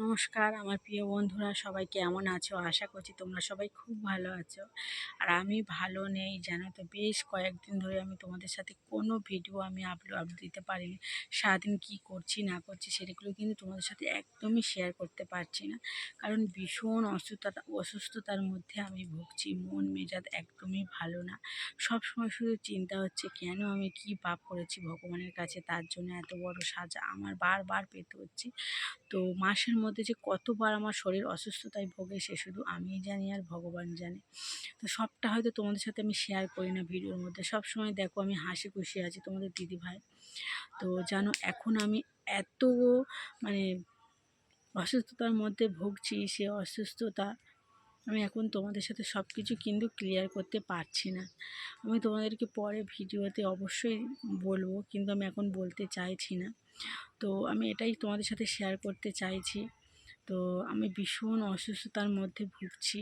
নমস্কার আমার প্রিয় বন্ধুরা, সবাই কেমন আছো? আশা করছি তোমরা সবাই খুব ভালো আছো। আর আমি ভালো নেই জানো তো, বেশ কয়েকদিন ধরে আমি তোমাদের সাথে কোনো ভিডিও আমি আপলোড দিতে পারিনি। সারাদিন কি করছি না করছি সেগুলো কিন্তু তোমাদের সাথে একদমই শেয়ার করতে পারছি না, কারণ ভীষণ অসুস্থতার মধ্যে আমি ভুগছি। মন মেজাজ একদমই ভালো না। সব সময় শুধু চিন্তা হচ্ছে, কেন আমি কি পাপ করেছি ভগবানের কাছে, তার জন্য এত বড় সাজা আমার বারবার পেতে হচ্ছে। তো মাসের মধ্যে যে কতবার আমার শরীর অসুস্থতায় ভোগে সে শুধু আমিই জানি আর ভগবান জানে। তো সবটা হয়তো তোমাদের সাথে আমি শেয়ার করি না ভিডিওর মধ্যে। সব সময় দেখো আমি হাসি খুশি আছি তোমাদের দিদিভাই। তো জানো এখন আমি এত মানে অসুস্থতার মধ্যে ভুগছি, সে অসুস্থতা আমি এখন তোমাদের সাথে সব কিছু কিন্তু ক্লিয়ার করতে পারছি না। আমি তোমাদেরকে পরে ভিডিওতে অবশ্যই বলবো, কিন্তু আমি এখন বলতে চাইছি না। তো আমি এটাই তোমাদের সাথে শেয়ার করতে চাইছি। তো আমি ভীষণ অসুস্থতার মধ্যে ভুগছি।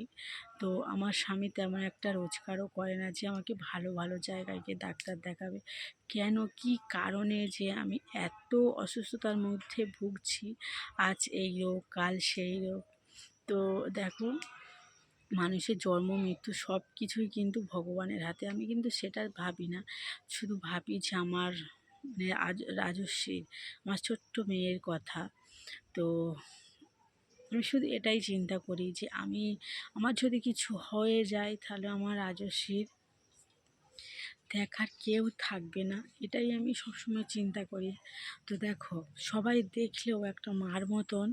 তো আমার স্বামী তেমন একটা রোজগারও করে না যে আমাকে ভালো ভালো জায়গায় গিয়ে ডাক্তার দেখাবে। কেন, কি কারণে যে আমি এত অসুস্থতার মধ্যে ভুগছি, আজ এই রোগ কাল সেই রোগ। তো দেখো, মানুষের জন্ম মৃত্যু সব কিছুই কিন্তু ভগবানের হাতে। আমি কিন্তু সেটা ভাবি না, শুধু ভাবি যে আমার মানে রাজস্বীর, আমার ছোট্ট মেয়ের কথা। তো আমি শুধু এটাই চিন্তা করি যে আমার যদি কিছু হয়ে যায় তাহলে আমার রাজস্বীর দেখার কেউ থাকবে না, এটাই আমি সবসময় চিন্তা করি। তো দেখো, সবাই দেখলেও একটা মার মতন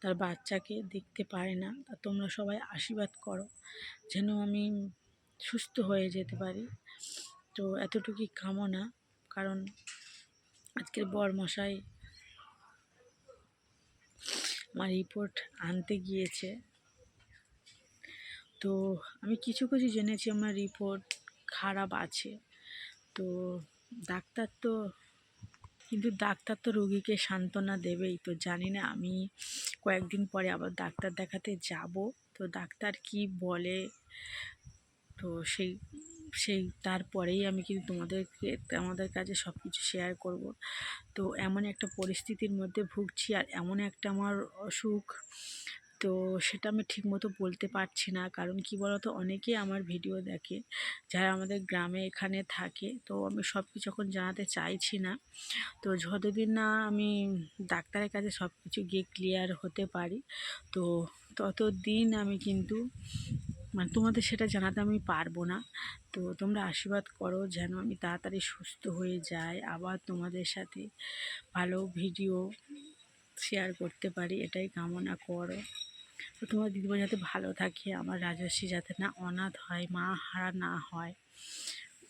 তার বাচ্চাকে দেখতে পারে না। তা তোমরা সবাই আশীর্বাদ করো যেন আমি সুস্থ হয়ে যেতে পারি। তো এতটুকুই কামনা, কারণ আজকের বরমশাই আমার রিপোর্ট আনতে গিয়েছে। তো আমি কিছু কিছু জেনেছি আমার রিপোর্ট খারাপ আছে। তো ডাক্তার তো ডাক্তার তো রোগীকে সান্ত্বনা দেবেই। তো জানি না, আমি কয়েকদিন পরে আবার ডাক্তার দেখাতে যাব। তো ডাক্তার কি বলে, তো সেই সেই তারপরেই আমি কিন্তু তোমাদের কাছে সব কিছু শেয়ার করব। তো এমন একটা পরিস্থিতির মধ্যে ভুগছি আর এমন একটা আমার অসুখ, তো সেটা আমি ঠিকমতো বলতে পারছি না। কারণ কি বলতো, অনেকেই আমার ভিডিও দেখে যারা আমাদের গ্রামে এখানে থাকে। তো আমি সব কিছু এখন জানাতে চাইছি না। তো যতদিন না আমি ডাক্তারের কাছে সব কিছু গিয়ে ক্লিয়ার হতে পারি, তো ততদিন আমি কিন্তু তোমাদের সেটা জানাতে আমি পারবো না। তো তোমরা আশীর্বাদ করো যেন আমি তাড়াতাড়ি সুস্থ হয়ে যাই, আবার তোমাদের সাথে ভালো ভিডিও শেয়ার করতে পারি, এটাই কামনা করো। তো তোমার দিদিমা যাতে ভালো থাকে, আমার রাজস্বী যাতে না অনাথ হয়, মা হারা না হয়।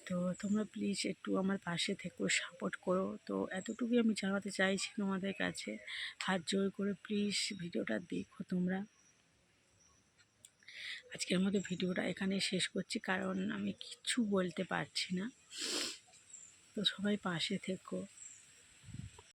তো তোমরা প্লিজ একটু আমার পাশে থেকো, সাপোর্ট করো। তো এতটুকুই আমি জানাতে চাইছি তোমাদের কাছে, হাত জোর করে প্লিজ ভিডিওটা দেখো তোমরা। আজকের মতো ভিডিওটা এখানে শেষ করছি, কারণ আমি কিচ্ছু বলতে পারছি না। তো সবাই পাশে থেকো।